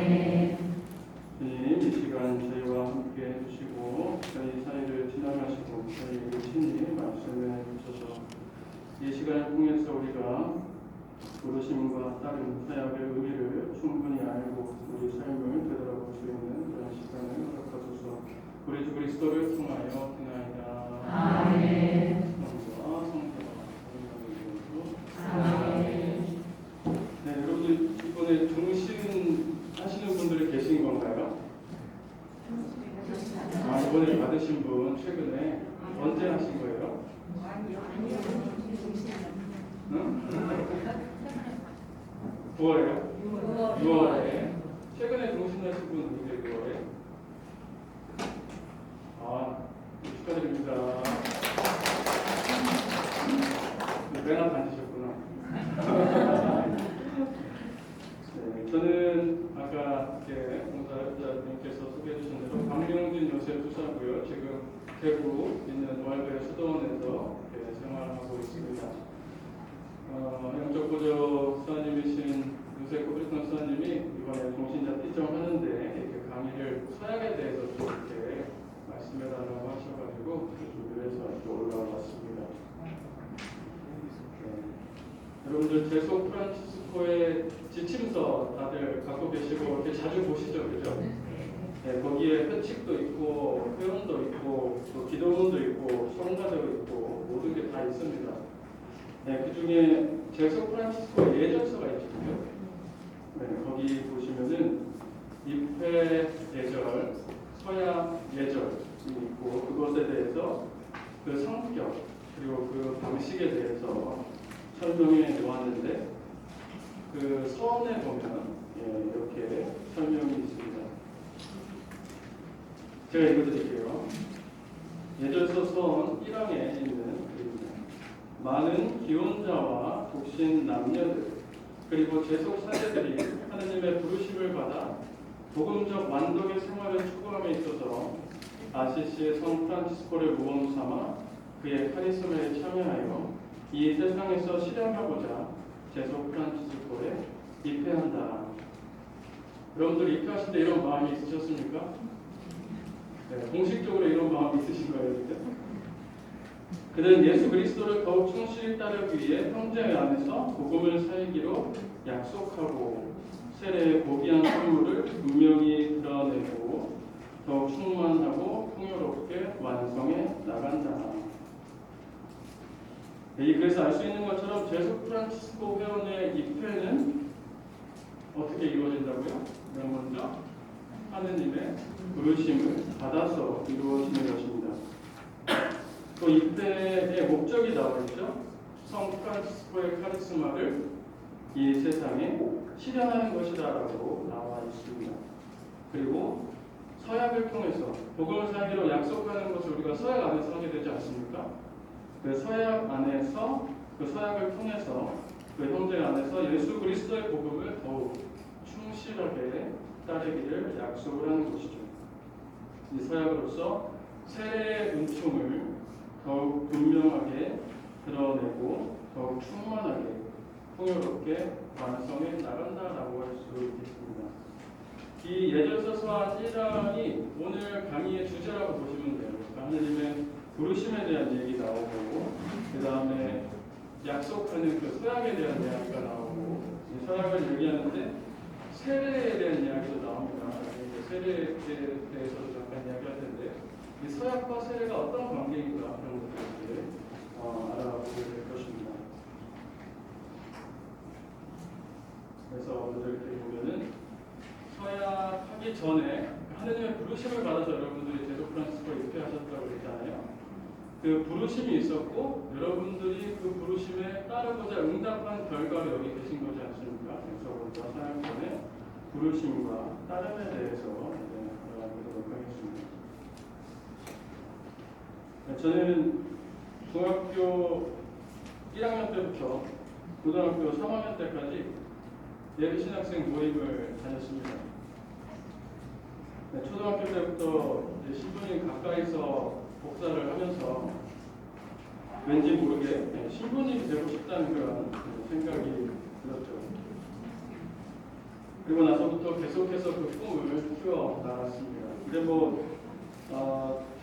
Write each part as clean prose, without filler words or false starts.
주님, 이 시간 저희와 함께 해주시고 저희 사이를 지나가시고 저희에게 친히 말씀해 주셔서 이 시간을 통해서 우리가 부르심과 따른 사역의 의미를 충분히 알고 우리 삶을 되돌아볼 수 있는 그런 시간을 허락하소서. 우리 주 그리스도를 통하여 기나이다. 아멘. 성부와 성자와 성령의 이름으로. 아멘. 네, 여러분들 이번에 중신 하시는 분들이 계신 건가요? 이번에 받으신 분 최근에 언제 하신 거예요? 응? 9월에요? 6월에. 최근에 중신하신 분 누구세요? 6월에? 축하드립니다. 꽤나 다니셨구나. 네, 저는 아까 봉사자님께서 소개해 주신 대로 박명진 요셉 수사고요. 지금 대구 있는 월배 수도원에서 생활하고 있습니다. 영적보조 수사님이신 요셉 코브리턴 수사님이 이번에 종신자 피정하는데 이렇게 강의를 서약에 대해서 좀 이렇게 말씀해달라고 하셔가지고 준비를 해서 올라왔습니다. 여러분들 제소 프란치스코의 지침서 다들 갖고 계시고 이렇게 자주 보시죠, 그죠? 네, 거기에 회칙도 있고 회원도 있고 또 기도문도 있고 성가도 있고 모든 게 다 있습니다. 네, 그 중에 제소 프란치스코 예전서가 있죠, 네, 거기 보시면은 입회 예절, 서약 예절이 있고 그것에 대해서 그 성격 그리고 그 방식에 대해서 설명해 놓았는데 그 서원에 보면 이렇게 설명이 있습니다. 제가 읽어드릴게요. 예절서 서원 1항에 있는 글입니다. 많은 기혼자와 독신 남녀들 그리고 제속 사제들이 하느님의 부르심을 받아 복음적 완독의 생활을 추구함에 있어서 아시시의 성 프란치스코를 모범 삼아 그의 카리스마에 참여하여 이 세상에서 실현하고자 제소 프란치스코에 입회한다. 여러분들 입회하실 때 이런 마음이 있으셨습니까? 네, 공식적으로 이런 마음이 있으신 거예요, 그때? 그는 예수 그리스도를 더욱 충실히 따르기 위해 형제 안에서 복음을 살기로 약속하고 세례의 고귀한 선물을 분명히 드러내고 더욱 충만하고 풍요롭게 완성해 나간다. 이 글에서 알 수 있는 것처럼 제소 프란치스코 회원의 입회는 어떻게 이루어진다고요? 먼저 하느님의 부르심을 받아서 이루어지는 것입니다. 또 입회의 목적이 나와 있죠. 성 프란치스코의 카리스마를 이 세상에 실현하는 것이다라고 나와 있습니다. 그리고 서약을 통해서 복음을 살기로 약속하는 것을 우리가 서약 안에서 하게 되지 않습니까? 그 서약 안에서 그 서약을 통해서 그 형제 안에서 예수 그리스도의 복음을 더욱 충실하게 따르기를 약속을 하는 것이죠. 이 서약으로서 세례의 은총을 더욱 분명하게 드러내고 더욱 충만하게 풍요롭게 완성해 나간다라고 할 수 있겠습니다. 이 예전서 서한 1항이 오늘 강의의 주제라고 보시면 돼요. 하느님의 부르심에 대한 얘기 나오고 그 다음에 약속하는 그 서약에 대한 이야기가 나오고 이 서약을 얘기하는데 세례에 대한 이야기도 나옵니다. 세례에 대해서도 잠깐 이야기할 텐데 이 서약과 세례가 어떤 관계인가 그런 것들을 알아보게 될 것입니다. 그래서 오늘 이렇게 보면은 서약하기 전에 하느님의 부르심을 받아서 여러분들이 제소 프란치스코에 입회하셨다고 했잖아요. 그 부르심이 있었고 여러분들이 그 부르심에 따르고자 응답한 결과로 여기 계신 거지 않습니까? 그래서 우리가 사역 전에 부르심과 따름에 대해서 알아보도록 하겠습니다. 저는 중학교 1학년 때부터 고등학교 3학년 때까지 예비신학생 모임을 다녔습니다. 초등학교 때부터 신부님 가까이서 복사를 하면서 왠지 모르게 신부님이 되고 싶다는 그런 생각이 들었죠. 그리고 나서부터 계속해서 그 꿈을 키워 나갔습니다. 근데 뭐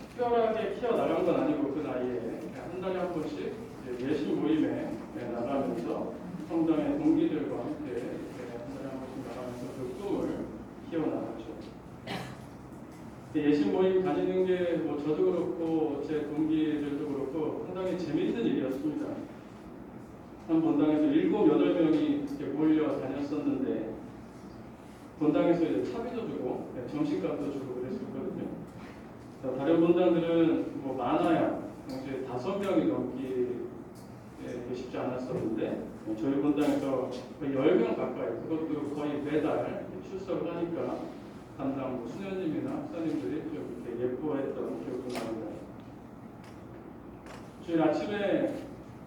특별하게 키워 나간 건 아니고 그 나이에 한 달에 한 번씩 예심 모임에 나가면서 성당의 동기들과 함께 한 달에 한 번씩 나가면서 그 꿈을 키워 나갔죠. 예심 모임 다니는 게 뭐 저도 그렇고 제 동기들도 그렇고 상당히 재미있는 일이었습니다. 한 본당에서 7, 8명이 이렇게 몰려 다녔었는데 본당에서 이제 차비도 주고 점심값도 주고 그랬었거든요. 다른 본당들은 뭐 많아야 당시에 5명이 넘기 쉽지 않았었는데 저희 본당에서 거의 10명 가까이, 그것도 거의 매달 출석을 하니까 담당 뭐 수녀님이나 목사님들이 좀 이렇게 예뻐했던 기억도 납니다. 주일 아침에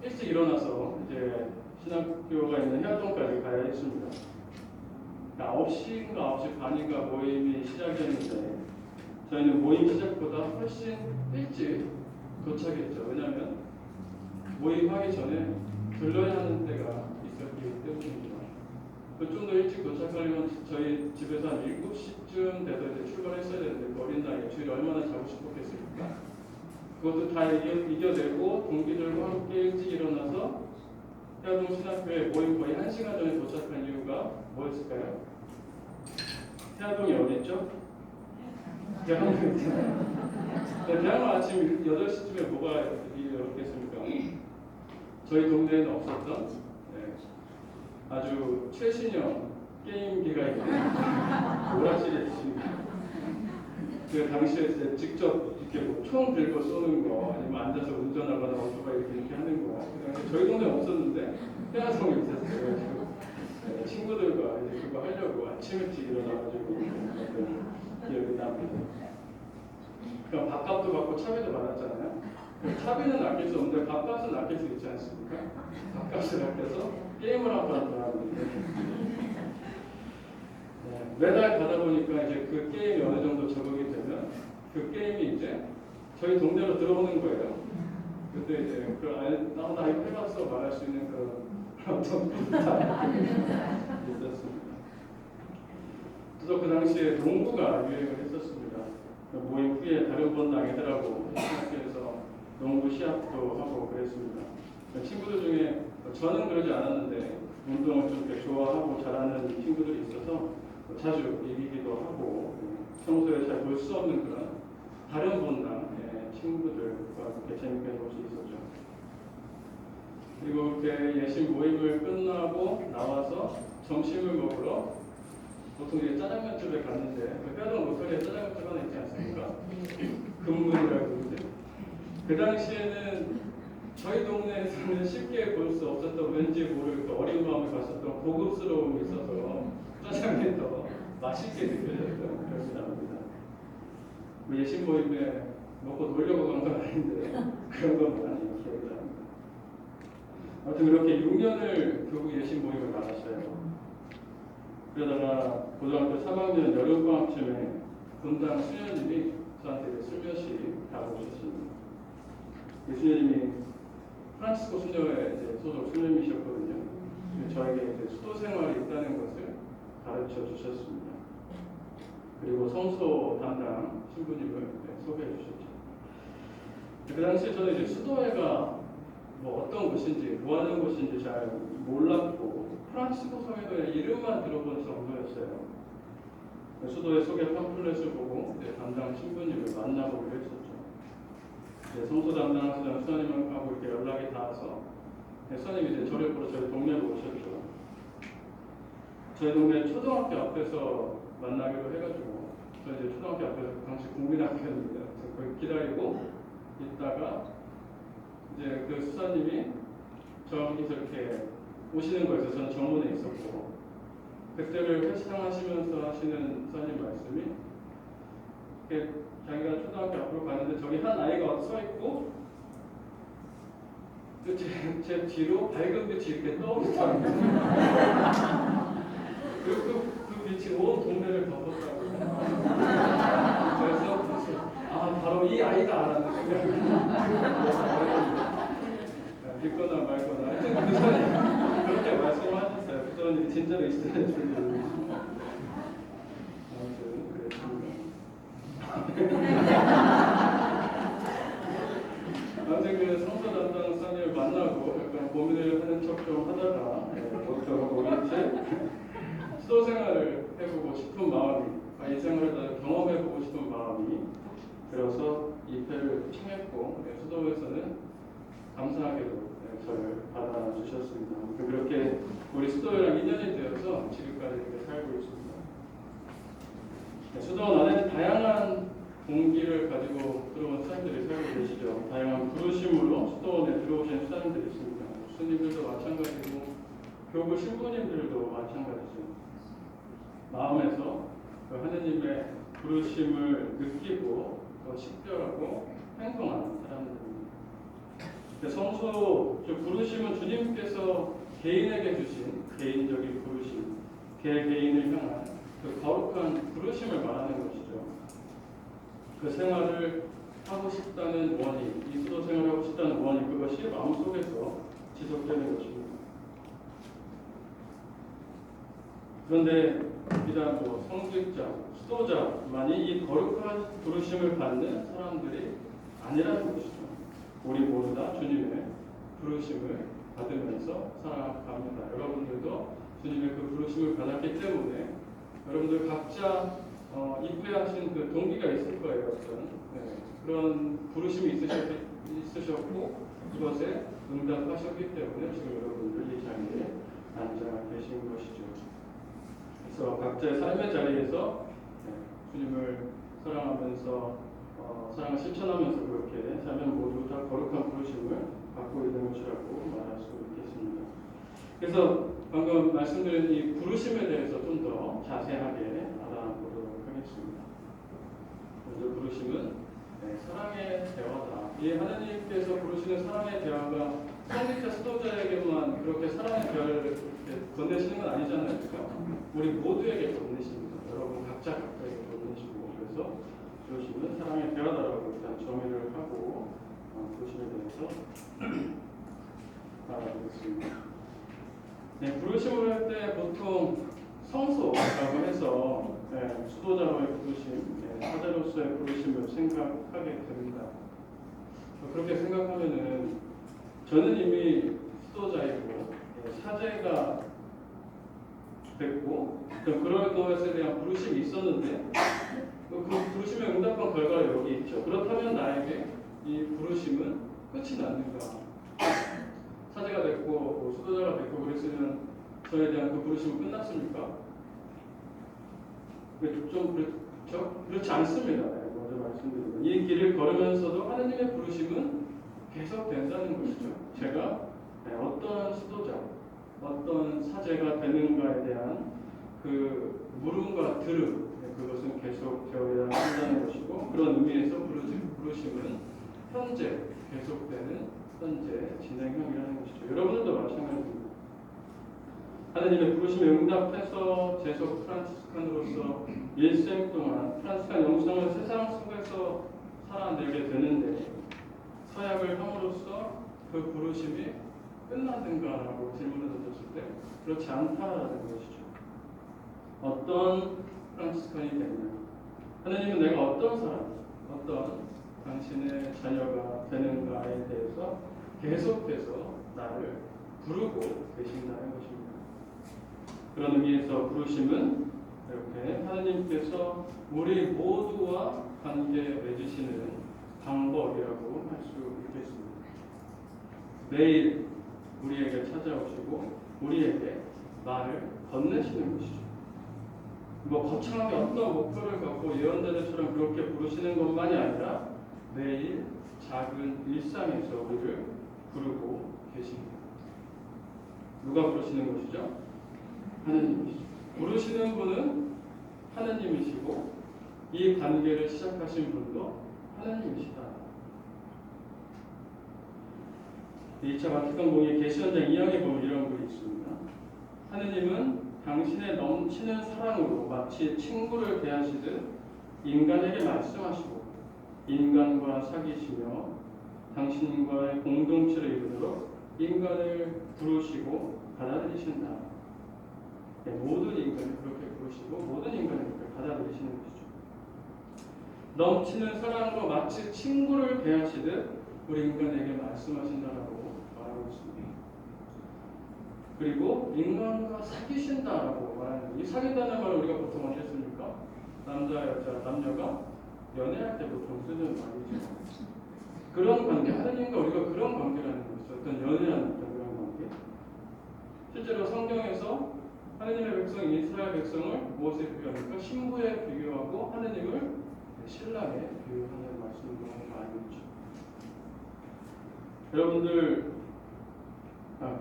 일찍 일어나서 이제 신학교가 있는 해화동까지 가야 했습니다. 9시인가 9시 반인가 모임이 시작했는데 저희는 모임 시작보다 훨씬 일찍 도착했죠. 왜냐하면 모임하기 전에 들러야 하는 때가 있었기 때문입니다. 좀 더 일찍 도착하려면 저희 집에서 한 7시쯤 돼서 이제 출발했어야 되는데 그 어린 나이에 주일 얼마나 자고 싶었겠습니까? 그것도 다 이겨내고 동기들과 함께 일찍 일어나서 해화동 신학교에 모임 거의 1시간 전에 도착한 이유가 뭐였을까요? 해화동이 어디 있죠? 대학로 있잖아요. 대학로 아침 8시쯤에 뭐가 있겠습니까? 저희 동네에는 없었던 아주 최신형 게임기가 있는 오락실에 있습니다. 그 당시에 이제 직접 이렇게 뭐 총 들고 쏘는 거 아니면 앉아서 운전하거나 오토바이 이렇게 하는 거 저희 동네에 없었는데 해화동에 있었어요. 친구들과 이제 그거 하려고 아침 일찍 일어나가지고 기억이 납니다. 그럼 밥값도 받고 차비도 받았잖아요. 차비는 아낄 수 없는데 밥값은 아낄 수 있지 않습니까? 밥값을 아껴서 게임을 한번 하는데 매달 가다 보니까 이제 그 게임이 어느 정도 적응이 되면 그 게임이 이제 저희 동네로 들어오는 거예요. 그때 이제 나 이거 해봤어 말할 수 있는 그런 어떤 부탁이 있었습니다. 그래서 그 당시에 농구가 유행을 했었습니다. 모임 후에 다른 본당 애들하고 학교에서 농구 시합도 하고 그랬습니다. 친구들 중에 저는 그러지 않았는데 운동을 좀 이렇게 좋아하고 잘하는 친구들이 있어서 자주 이기기도 하고 평소에 잘 볼 수 없는 그런 다른 본당 친구들과 이렇게 재밌게 놀 수 있었죠. 그리고 이렇게 예심 모임을 끝나고 나와서 점심을 먹으러 보통 이제 짜장면집에 갔는데 해화동 로컬에 짜장면집 하나 있지 않습니까? 금문이라고 그러는데 그 당시에는 저희 동네에서는 쉽게 볼 수 없었던 왠지 모를 그 어린 마음을 봤었던 고급스러움이 있어서 짜장면이 더 맛있게 느껴졌던 기억이 납니다. 뭐 예심 모임에 먹고 놀려고 간 건 아닌데 그런 건 많이 기억이 납니다. 아무튼 그렇게 6년을 교구 예심 모임을 나갔어요. 그러다가 고등학교 3학년 여름방학쯤에 본당 수녀님이 저한테 슬며시 다가오셨습니다. 그 수녀님이 프란치스코 수녀의 소속 수녀님이셨거든요. 저에게 이제 수도 생활이 있다는 것을 가르쳐 주셨습니다. 그리고 성소 담당 신부님을 소개해 주셨죠. 그 당시에 저는 이제 수도회가 뭐 어떤 곳인지, 뭐 하는 곳인지 잘 몰랐고 프란치스코 성회도의 이름만 들어본 정도였어요. 수도회 소개 팜플렛을 보고 담당 신부님을 만나보기로 했었죠. 성소 담당하시던 수사님하고 이렇게 연락이 닿아서 수사님이 이제 저를 보러 저희 동네로 오셨죠. 저희 동네 초등학교 앞에서 만나기로 해가지고 저 이제 초등학교 앞에서 당시 국민학교였는데 거기 기다리고 있다가 이제 그 수사님이 저기서 이렇게 오시는 거에서 저는 정문에 있었고 그때를 회상하시면서 하시는 수사님 말씀이 자기가 초등학교 앞으로 가는데 저기 한 아이가 서 있고 제 뒤로 밝은 빛이 이렇게 떠오르더라고요. 그 빛이 온 동네를 덮었다고. 그래서 바로 이 아이가 알았는 생각이 믿거나 말거나 하여튼 그 사람이 그렇게 말씀하셨어요. 그 사람이 진짜로 있어야 줄 모르겠어요. 수도원 안에는 다양한 동기를 가지고 들어온 수장들이 살고 계시죠. 다양한 부르심으로 수도원에 들어오신 수장들이 있습니다. 스님들도 마찬가지고 교구 신부님들도 마찬가지죠. 마음에서 그 하느님의 부르심을 느끼고 또 식별하고 행동하는 사람들입니다. 성소 부르심은 주님께서 개인에게 주신 개인적인 부르심, 개개인을 향한 그 거룩한 부르심을 말하는 것이죠. 그 생활을 하고 싶다는 원이, 이 수도 생활을 하고 싶다는 원이 그것이 마음속에서 지속되는 것입니다. 그런데 비단 성직자, 수도자만이 이 거룩한 부르심을 받는 사람들이 아니라는 것이죠. 우리 모두 다 주님의 부르심을 받으면서 살아갑니다. 여러분들도 주님의 그 부르심을 받았기 때문에 여러분들 각자 입회하신 그 동기가 있을 거예요. 어떤 그런 부르심이 있으셨고 그것에 응답하셨기 때문에 지금 여러분들 이 자리에 앉아 계신 것이죠. 그래서 각자의 삶의 자리에서 주님을 사랑하면서 사랑을 실천하면서 그렇게 살면 모두 다 거룩한 부르심을 받고 있는 것이라고 말할 수 있겠습니다. 그래서 방금 말씀드린 이 부르심에 대해서 좀 더 자세하게 알아보도록 하겠습니다. 먼저 부르심은 사랑의 대화다. 이 하나님께서 부르시는 사랑의 대화가 성직자 수도자에게만 그렇게 사랑의 대화를 건네시는 건 아니잖아요. 우리 모두에게 건네십니다. 여러분 각자에게 건네시고 그래서 부르심은 사랑의 대화다라고 일단 정의를 하고 부르심에 대해서 알아보겠습니다. 부르심을 할 때 보통 성소라고 해서 수도자로의 부르심, 사자로서의 부르심을 생각하게 됩니다. 그렇게 생각하면은 저는 이미 수도자이고 사제가 됐고 그럴 것에 대한 부르심이 있었는데 그 부르심에 응답한 결과가 여기 있죠. 그렇다면 나에게 이 부르심은 끝이 났는가? 사제가 됐고 수도자가 됐고 그랬으면 저에 대한 그 부르심은 끝났습니까? 좀 그렇죠? 그렇지 않습니다. 먼저 말씀드리면 이 길을 걸으면서도 하나님의 부르심은 계속된다는 것이죠. 제가 어떤 수도자, 어떤 사제가 되는가에 대한 그 물음과 들음, 그것은 계속 되어야 한다는 것이고 그런 의미에서 부르심은 현재 계속되는 현재 진행형이라는 것이죠. 여러분들도 마찬가지입니다. 하나님의 부르심에 응답해서 제속 프란치스칸으로서 일생 동안 프란치스칸 영성을 세상 속에서 살아내게 되는데 서약을 함으로써 그 부르심이 끝났는가라고 질문을 던졌을 때 그렇지 않다라는 것이죠. 어떤 프란치스칸이 되느냐, 하나님은 내가 어떤 사람, 어떤 당신의 자녀가 되는가에 대해서 계속해서 나를 부르고 계신다는 것입니다. 그런 의미에서 부르심은 이렇게 하나님께서 우리 모두와 관계 맺으시는 방법이라고 할 수 있겠습니다. 매일 우리에게 찾아오시고 우리에게 말을 건네시는 것이죠. 거창하게 어떤 목표를 갖고 예언자들처럼 그렇게 부르시는 것만이 아니라 매일 작은 일상에서 우리를 부르고 계십니다. 누가 부르시는 것이죠? 하나님이시죠. 부르시는 분은 하나님이시고 이 관계를 시작하신 분도 하나님이시다. 2차 바티칸 공의 계시연장 2항에 보면 이런 글이 있습니다. 하나님은 당신의 넘치는 사랑으로 마치 친구를 대하시듯 인간에게 말씀하시고 인간과 사귀시며 당신과의 공동체를 이루도록 인간을 부르시고 받아들이신다. 모든 인간을 그렇게 부르시고 모든 인간을 그렇게 받아들이시는 것이죠. 넘치는 사랑으로 마치 친구를 대하시듯 우리 인간에게 말씀하신다라고 말하고 있습니다. 그리고 인간과 사귀신다라고 말하는 이 사귄다는 말을 우리가 보통 어떻게 씁니까? 남자, 여자, 남녀가 연애할 때 보통 쓰는 말이죠. 그런 관계, 하나님과 우리가 그런 관계라는 것이죠. 어떤 연애하는 어떤 그런 관계. 실제로 성경에서 하느님의 백성 이스라엘 백성을 무엇에 비교합니까? 신부에 비교하고 하느님을 신랑에 비유하는 말씀을 많이 있죠. 여러분들,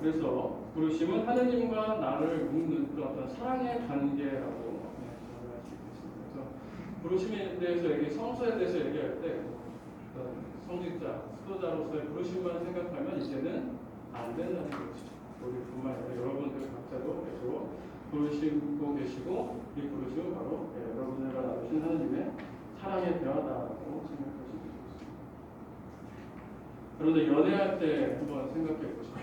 그래서 부르심은 하느님과 나를 묶는 그런 어떤 사랑의 관계라고 정의할 수 있겠습니다. 그래서 부르심에 대해서 성소에 대해서 얘기할 때 성직자, 수도자로서의 부르심만 생각하면 이제는 안 된다는 것이죠. 우리뿐만 아니라 여러분들 각자도 계속 부르시고 계시고 이 부르심은 바로 여러분들과 나누신 하느님의 사랑의 대화다라고 생각하시면 좋겠습니다. 그런데 연애할 때 한번 생각해 보십시오.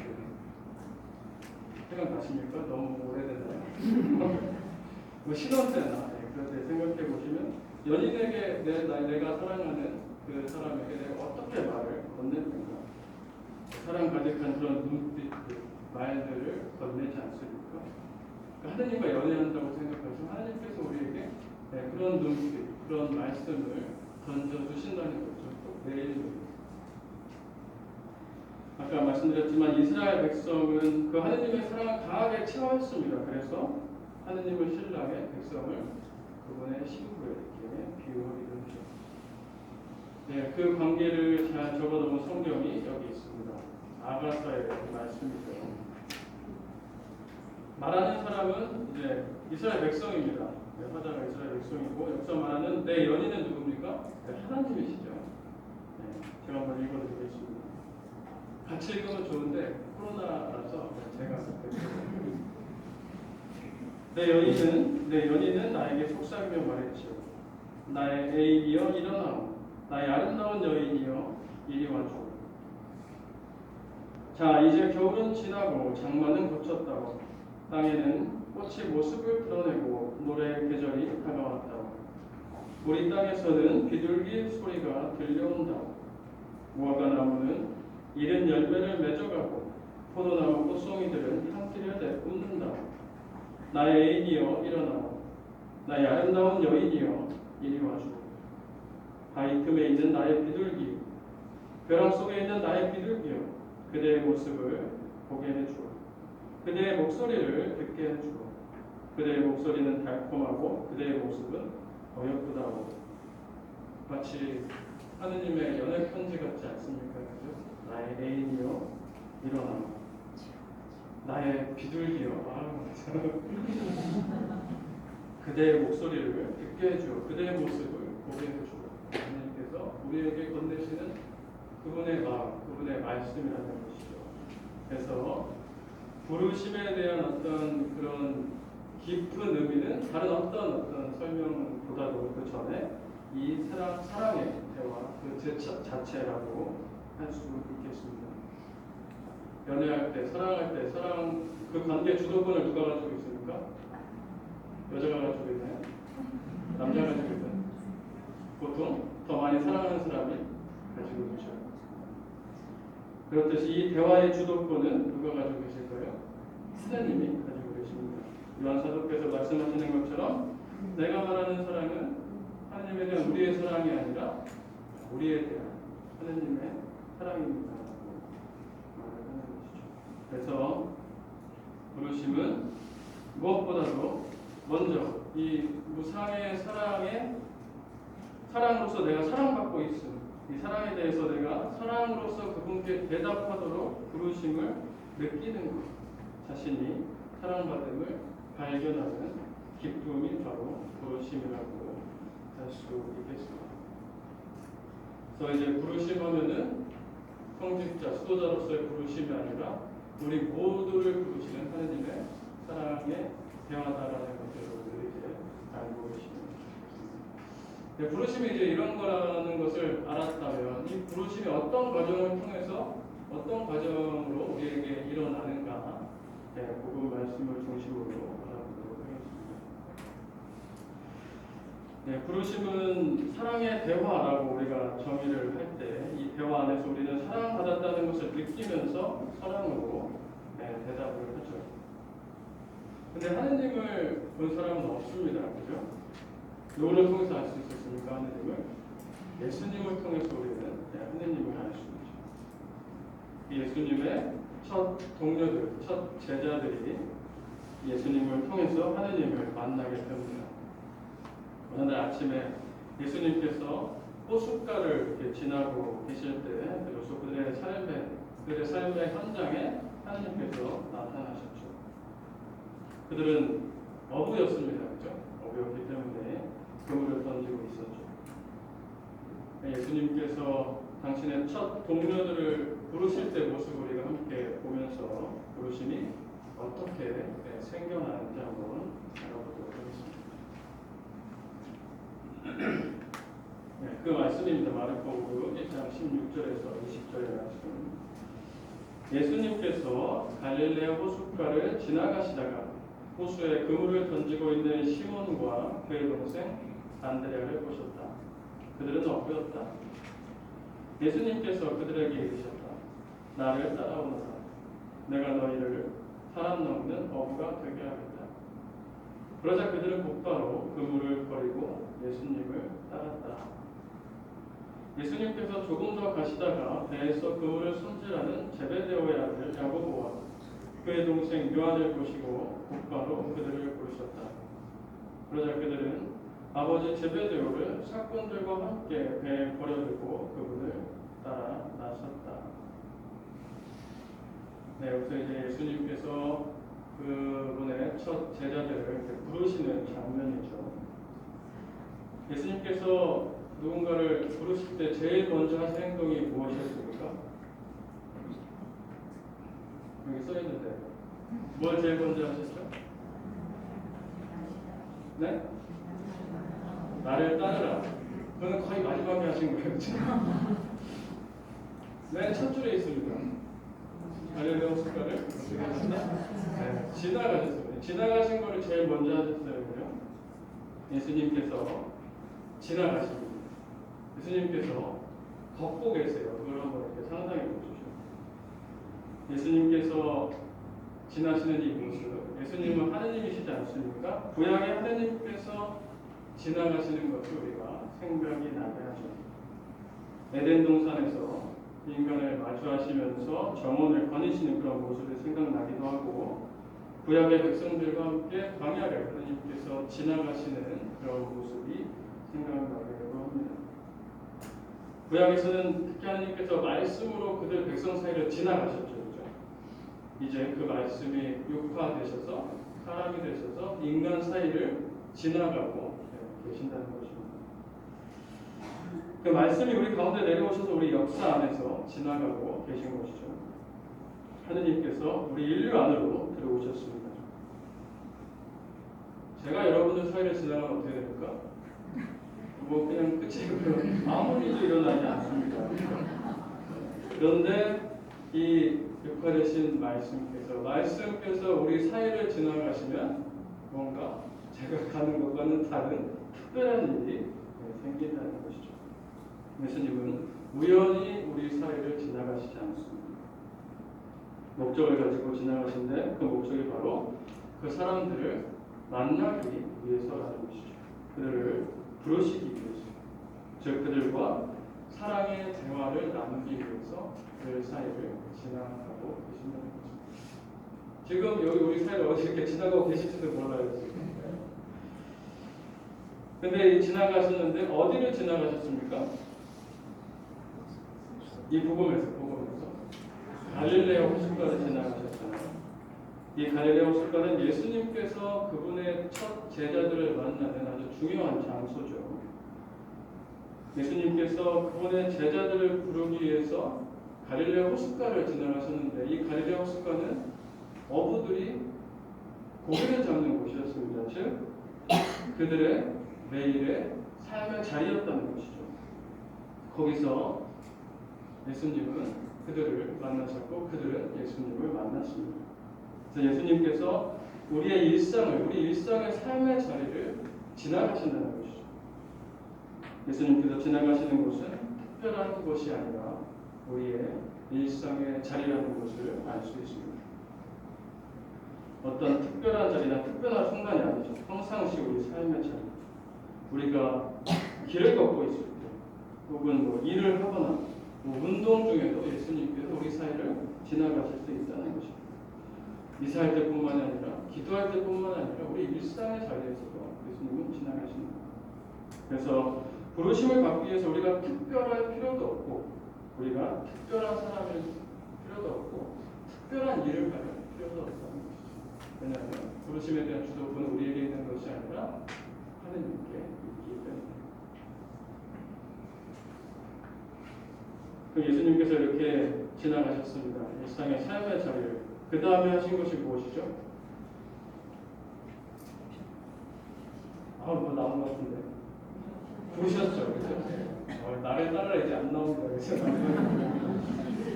생각나십니까? 너무 오래됐나요? 뭐 신혼 때나 그럴 때 생각해 보시면 연인에게 내가 사랑하는 그 사람에게 내가 어떻게 말을 건네는가? 사랑 가득한 그런 눈빛, 말들을 건네지 않습니까? 하느님과 연애한다고 생각하시면 하느님께서 우리에게 그런 눈빛, 그런 말씀을 던져주신다는 거죠. 매일매일. 아까 말씀드렸지만 이스라엘 백성은 그 하느님의 사랑을 강하게 체험했습니다. 그래서 하느님은 신랑의 백성을 그분의 신부에게 비유하기로 했죠. 네, 그 관계를 잘 적어놓은 성경이 여기 있습니다. 아가서의 말씀이죠. 말하는 사람은 이제 이스라엘 백성입니다. 화자가 이스라엘 백성이고 여기서 말하는 내 연인은 누굽니까? 하나님이시죠. 제가 한번 읽어드리겠습니다. 같이 읽으면 좋은데 코로나라서 제가 내 연인은 나에게 속삭이며 말했지요. 나의 애인이여 일어나오. 나의 아름다운 여인이여 이리 와줘. 자, 이제 겨울은 지나고 장마는 그쳤다고. 땅에는 꽃이 모습을 드러내고 노래의 계절이 다가왔다고. 우리 땅에서는 비둘기 소리가 들려온다고. 무화과 나무는 이른 열매를 맺어가고 포도나무 꽃송이들은 향기를 내뿜는다고. 나의 애인이여 일어나오. 나의 아름다운 여인이여 이리 와주고. 바위 틈에 있는 나의 비둘기, 벼랑 속에 있는 나의 비둘기여 그대의 모습을 보게 해주어 그대의 목소리를 듣게 해주어 그대의 목소리는 달콤하고 그대의 모습은 어여쁘다고. 마치 하느님의 연애 편지 같지 않습니까? 그죠? 나의 애인이여 일어나. 나의 비둘기여 그대의 목소리를 듣게 해주어 그대의 모습을 보게 해주어. 하느님께서 우리에게 건네시는 그분의 마음, 그분의 말씀이라는 것이죠. 그래서 부르심에 대한 어떤 그런 깊은 의미는 다른 어떤 설명보다도 그 전에 이 사랑의 대화 그 자체라고 할 수 있겠습니다. 연애할 때, 사랑할 때, 그 관계 주도권을 누가 가지고 있습니까? 여자가 가지고 있나요? 남자가 가지고 있나요? 보통 더 많이 사랑하는 사람이 가지고 있죠. 그렇듯이 이 대화의 주도권은 누가 가지고 계실까요? 하나님이 가지고 계십니다. 요한 사도께서 말씀하시는 것처럼 내가 말하는 사랑은 하나님에 대한 우리의 사랑이 아니라 우리에 대한 하나님의 사랑입니다. 말하는 것이죠. 그래서 부르심은 무엇보다도 먼저 이 무상의 사랑으로서 내가 사랑받고 있음, 이 사랑에 대해서 내가 사랑으로서 그분께 대답하도록 부르심을 느끼는 것, 자신이 사랑받음을 발견하는 기쁨이 바로 부르심이라고 할 수 있겠습니다. 그래서 이제 부르심하면은 성직자, 수도자로서의 부르심이 아니라 우리 모두를 부르시는 하느님의 사랑의 대화다라는 것들을 이제 알고 계시면 좋겠습니다. 부르심이 이제 이런 거라는 것을 알았다면 이 부르심이 어떤 과정을 통해서 어떤 과정으로 우리에게 일어나는가 그 말씀을 중심으로 알아보도록 하겠습니다. 부르심은 사랑의 대화라고 우리가 정의를 할 때 이 대화 안에서 우리는 사랑받았다는 것을 느끼면서 사랑으로 대답을 하죠. 근데 하느님을 본 사람은 없습니다. 그죠? 누구를 통해서 알 수 있었습니까? 하느님을? 예수님을 통해서 우리는 하느님을 알 수 있죠. 예수님의 첫 동료들, 첫 제자들이 예수님을 통해서 하느님을 만나게 됩니다. 어느 날 아침에 예수님께서 호숫가를 이렇게 지나고 계실 때 그래서 그들의 삶의 현장에 하느님께서 나타나셨죠. 그들은 어부였습니다. 그죠? 어부였기 때문에 그물을 던지고 있었죠. 예수님께서 당신의 첫 동료들을 부르실 때 모습을 우리가 함께 보면서 부르심이 어떻게 생겨나는지 한번 알아보도록 하겠습니다. 그 말씀입니다. 마르코복음 1장 16절에서 20절의 말씀. 예수님께서 갈릴레아 호숫가를 지나가시다가 호수에 그물을 던지고 있는 시몬과 그의 동생 안드레아를 보셨다. 그들은 어부였다. 예수님께서 그들에게 이르셨다. 나를 따라오너라. 내가 너희를 사람 넘는 어부가 되게 하겠다. 그러자 그들은 곧바로 그물을 버리고 예수님을 따랐다. 예수님께서 조금 더 가시다가 배에서 그물을 손질하는 제베데오의 아들 야고보와 그의 동생 요한을 보시고 곧바로 그들을 부르셨다. 그러자 그들은 아버지 제베데오를 사꾼들과 함께 배에 버려두고 그분을 따라 나섰다. 네, 여기서 이제 예수님께서 그분의 첫 제자들을 부르시는 장면이죠. 예수님께서 누군가를 부르실 때 제일 먼저 하신 행동이 무엇이었습니까? 여기 써 있는데 뭘 제일 먼저 하셨죠? 네? 나를 따르라. 그거는 거의 마지막에 하신 거예요. 네, 첫 줄에 있습니다. 갈릴레아 호숫가를 지나가셨어요. 지나가신 거를 제일 먼저 하셨어요. 예수님께서 지나가십니다. 예수님께서 걷고 계세요. 그걸 한번 이렇게 상상해 보십시오. 예수님께서 지나시는 이 모습, 예수님은 하느님이시지 않습니까? 구약의 하느님께서 지나가시는 것을 우리가 생각이 나게 하죠. 에덴 동산에서 인간을 마주하시면서 정원을 거니시는 그런 모습이 생각나기도 하고, 구약의 백성들과 함께 광야를 하느님께서 지나가시는 그런 모습이 생각나기도 합니다. 구약에서는 특히 하느님께서 말씀으로 그들 백성 사이를 지나가셨죠. 그렇죠? 이제 그 말씀이 육화되셔서 사람이 되셔서 인간 사이를 지나가고 계신다는 것입니다. 그 말씀이 우리 가운데 내려오셔서 우리 역사 안에서 지나가고 계신 것이죠. 하느님께서 우리 인류 안으로 들어오셨습니다. 제가 여러분들 사이를 지나가면 어떻게 됩니까? 뭐 그냥 끝이고요. 아무 일도 일어나지 않습니다. 그런데 이 육화되신 말씀께서 우리 사이를 지나가시면 뭔가 제가 가는 것과는 다른 특별한 일이 생긴다는 것이죠. 예수님은 우연히 우리 사이를 지나가시지 않습니다. 목적을 가지고 지나가신데 그 목적이 바로 그 사람들을 만나기 위해서라는 것이죠. 그들을 부르시기 위해서, 즉 그들과 사랑의 대화를 나누기 위해서 그 사이를 지나가고 계신다는 것입니다. 지금 여기 우리 사이를 어디 이렇게 지나가고 계실지도 몰라요. 근데 지나가셨는데 어디를 지나가셨습니까? 이 복음에서 갈릴레아 호숫가를 지나가셨잖아요. 이 갈릴레아 호숫가는 예수님께서 그분의 첫 제자들을 만나는 아주 중요한 장소죠. 예수님께서 그분의 제자들을 부르기 위해서 갈릴레아 호숫가를 지나가셨는데 이 갈릴레아 호숫가는 어부들이 고기를 잡는 곳이었습니다. 즉 그들의 매일의 삶의 자리였다는 것이죠. 거기서 예수님은 그들을 만나셨고 그들은 예수님을 만났습니다. 그래서 예수님께서 우리 일상의 삶의 자리를 지나가신다는 것이죠. 예수님께서 지나가시는 곳은 특별한 곳이 아니라 우리의 일상의 자리라는 것을 알 수 있습니다. 어떤 특별한 자리나 특별한 순간이 아니죠. 평상시 우리 삶의 자리. 우리가 길을 걷고 있을 때, 혹은 일을 하거나 운동 중에도 예수님께서 우리 사이를 지나가실 수 있다는 것입니다. 미사할 때뿐만 아니라 기도할 때뿐만 아니라 우리 일상의 자리에서도 예수님은 지나가십니다. 그래서 부르심을 받기 위해서 우리가 특별할 필요도 없고 우리가 특별한 사람일 필요도 없고 특별한 일을 할 필요도 없다는 것이죠. 왜냐하면 부르심에 대한 주도권은 우리에게 있는 것이 아니라 하느님께 있기 때문에. 예수님께서 이렇게 지나가셨습니다. 일상의 삶의 자리를. 그 다음에 하신 것이 무엇이죠? 뭐 나온 것 같은데. 보셨죠? 그죠? 나를 따라 이제 안 나옵니다. 그죠?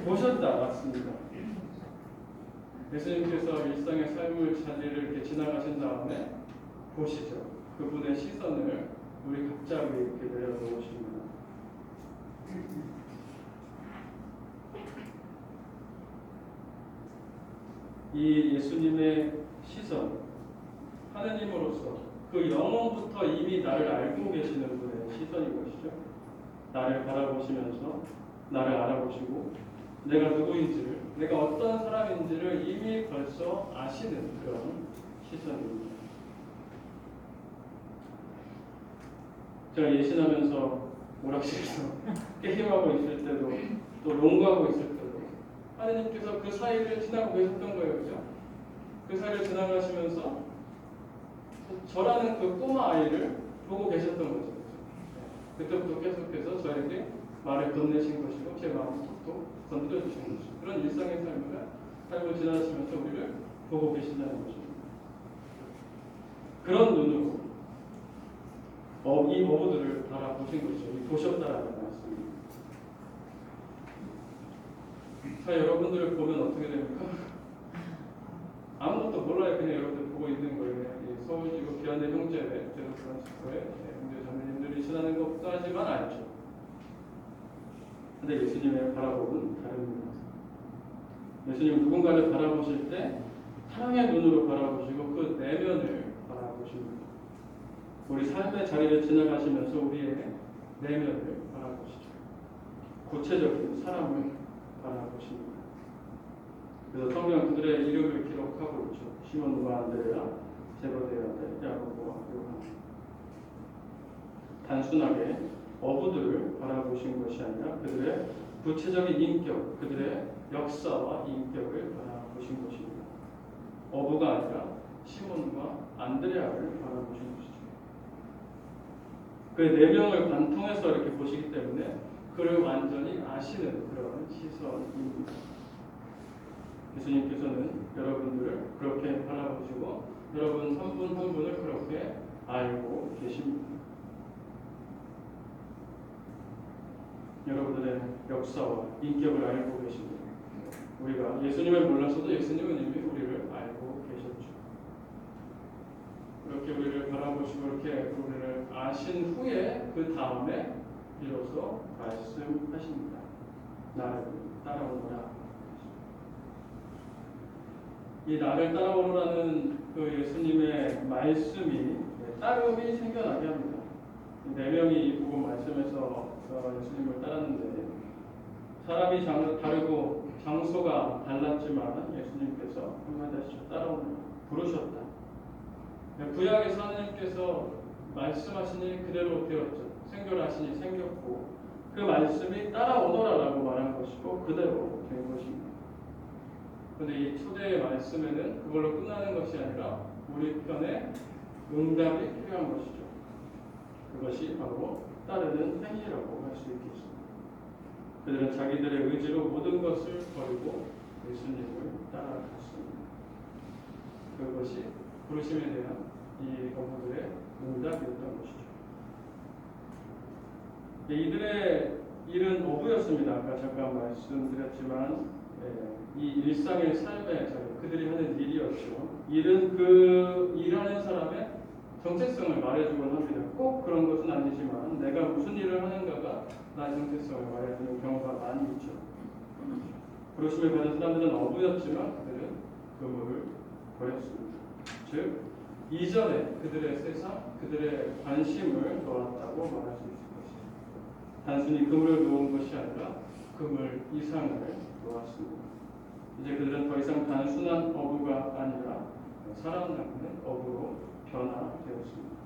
보셨다. 맞습니다. 예수님께서 일상의 삶의 자리를 이렇게 지나가신 다음에 보시죠. 그분의 시선을 우리 각자 위에 이렇게 내려놓으십니다. 이 예수님의 시선, 하느님으로서 그 영원부터 이미 나를 알고 계시는 분의 시선인 것이죠. 나를 바라보시면서 나를 알아보시고 내가 누구인지를, 내가 어떤 사람인지를 이미 벌써 아시는 그런 시선입니다. 제가 예신하면서 오락실에서 게임하고 있을 때도 또 농구하고 있을 때도 하느님께서 그 사이를 지나고 계셨던 거예요. 그죠? 그 사이를 지나가시면서 저라는 그 꼬마 아이를 보고 계셨던 거죠. 그때부터 계속해서 저에게 말을 건네신 것이고 제 마음을 톡톡 건드려주신 것이죠. 그런 일상의 삶을 지나시면서 우리를 보고 계신다는 것입니다. 그런 눈으로 이 어부들을 바라보신 것이죠. 보셨다라는 말씀입니다. 자, 여러분들을 보면 어떻게 됩니까? 아무것도 몰라요. 그냥 여러분들 보고 있는 거예요. 서울지구 기안대 형제회, 제도프란시스코의 형제 자매님들이 지나는 것까지만 알죠. 근데 예수님의 바라보는 다릅니다. 예수님 누군가를 바라보실 때 사랑의 눈으로 바라보시고 그 내면을 바라보십니다. 우리 삶의 자리를 지나가시면서 우리의 내면을 바라보시죠. 구체적인 사람을 바라보십니다. 그래서 성경 그들의 이름을 기록하고 있죠. 시몬과 안드레아, 제베데의 아들 야고보와 요한. 단순하게 어부들을 바라보신 것이 아니라 그들의 구체적인 인격, 그들의 역사와 인격을 바라보신 것입니다. 어부가 아니라 시몬과 안드레아를 바라보신 것이죠. 그의 내면을 관통해서 이렇게 보시기 때문에 그를 완전히 아시는 그런 시선입니다. 예수님께서는 여러분들을 그렇게 바라보시고 여러분 한 분 한 분을 그렇게 알고 계십니다. 여러분들의 역사와 인격을 알고 계십니다. 우리가 예수님을 몰랐어도 예수님은 이미 우리를 알고 계셨죠. 그렇게 우리를 바라보시고 이렇게 우리를 아신 후에 그 다음에 비로소 말씀하십니다. 나를 따라오너라. 이 나를 따라오라는 그 예수님의 말씀이 따름이 생겨나게 합니다. 4명이 이 부분 말씀에서 예수님을 따랐는데 사람이 다르고 장소가 달랐지만 예수님께서 한마디 하시죠. 따라오라. 부르셨다. 구약에서 하나님께서 말씀하시니 그대로 되었죠. 생겨나시니 생겼고 그 말씀이 따라오너라라고 말한 것이고 그대로 된 것입니다. 그런데 이 초대의 말씀에는 그걸로 끝나는 것이 아니라 우리 편에 응답이 필요한 것이죠. 그것이 바로 따르는 행위라고 할 수 있겠습니다. 그들은 자기들의 의지로 모든 것을 버리고 예수님을 따라갔습니다. 그것이 부르심에 대한 이 어부들의 응답이었던 것이죠. 이들의 일은 어부였습니다. 아까 잠깐 말씀드렸지만 이 일상의 삶의 그들이 하는 일이었죠. 일은 그 일하는 사람의 정체성을 말해주곤 합니다. 꼭 그런 것은 아니지만 내가 무슨 일을 하는가가 나의 정체성을 말해주는 경우가 많이 있죠. 부르심을 받은 사람들은 어부였지만 그들은 그물을 버렸습니다. 즉 이전에 그들의 세상, 그들의 관심을 놓았다고 말할 수 있을 것이죠. 단순히 그물을 놓은 것이 아니라 그물 이상을 놓았습니다. 이제 그들은 더 이상 단순한 어부가 아니라 사람 낚는 어부로 변화되었습니다.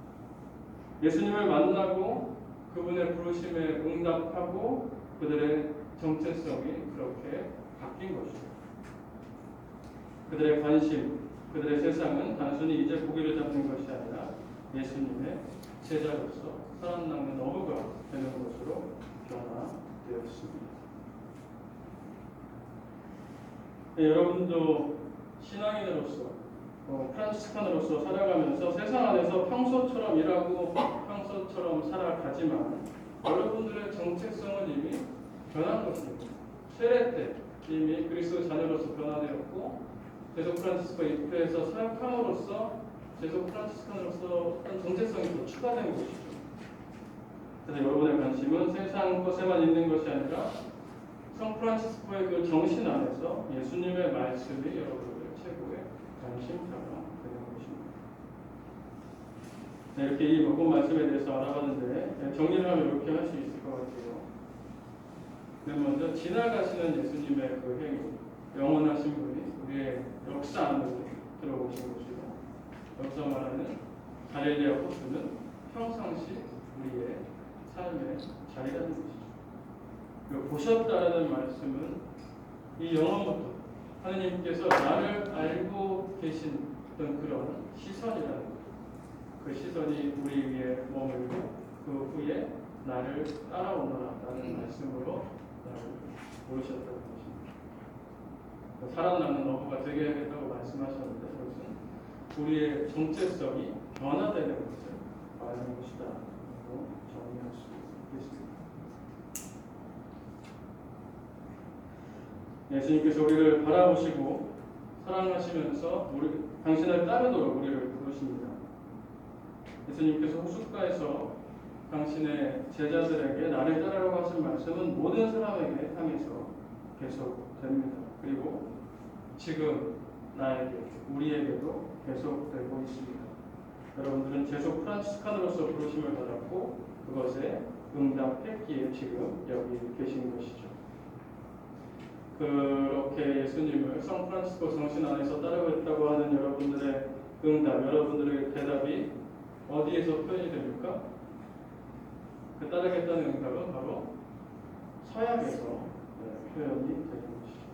예수님을 만나고 그분의 부르심에 응답하고 그들의 정체성이 그렇게 바뀐 것이죠. 그들의 관심, 그들의 세상은 단순히 이제 고기를 잡는 것이 아니라 예수님의 제자로서 사람 낚는 어부가 되는 것으로 변화되었습니다. 네, 여러분도 신앙인으로서 프란치스칸으로서 살아가면서 세상 안에서 평소처럼 일하고 평소처럼 살아가지만 여러분들의 정체성은 이미 변한 것입니다. 세례 때 이미 그리스도 자녀로서 변화되었고 제속 프란치스코 입회에서 사역함으로써 제속 프란치스칸으로서 어떤 정체성이 더 추가된 것이죠. 그래서 여러분의 관심은 세상 것에만 있는 것이 아니라 성 프란치스코의 그 정신 안에서 예수님의 말씀이 여러분들의 최고의 관심사가 되는 것입니다. 네, 이렇게 이 복음 말씀에 대해서 알아봤는데 정리를 하면 이렇게 할 수 있을 것 같아요. 네, 먼저 지나가시는 예수님의 그 행위, 영원하신 분이 우리의 역사 안으로 들어오신 것이고 여기서 말하는 갈릴레아 호수는 평상시 우리의 삶의 자리라는 것이죠. 보셨다라는 말씀은 이 영원부터 하느님께서 나를 알고 계신 그런 시선이라는 것. 그 시선이 우리 위에 머물고 그 후에 나를 따라오너라라는 말씀으로 나를 부르셨다는 것입니다. 사람 낚는 어부가 되게 하겠다고 말씀하셨는데 그것은 우리의 정체성이 변화되는 것을 말하는 것이다 라고 정리할 수 있겠습니다. 예수님께서 우리를 바라보시고 사랑하시면서 당신을 따르도록 우리를 부르십니다. 예수님께서 호숫가에서 당신의 제자들에게 나를 따르라고 하신 말씀은 모든 사람에게 향해서 계속됩니다. 그리고 지금 나에게, 우리에게도 계속되고 있습니다. 여러분들은 제속 프란치스칸으로서 부르심을 받았고 그것에 응답했기에 지금 여기 계신 것이죠. 그렇게 예수님을 성 프란치스코 정신 안에서 따르겠다고 하는 여러분들의 응답, 여러분들의 대답이 어디에서 표현이 됩니까? 그 따르겠다는 응답은 바로 서약에서 표현이 되는 것이죠.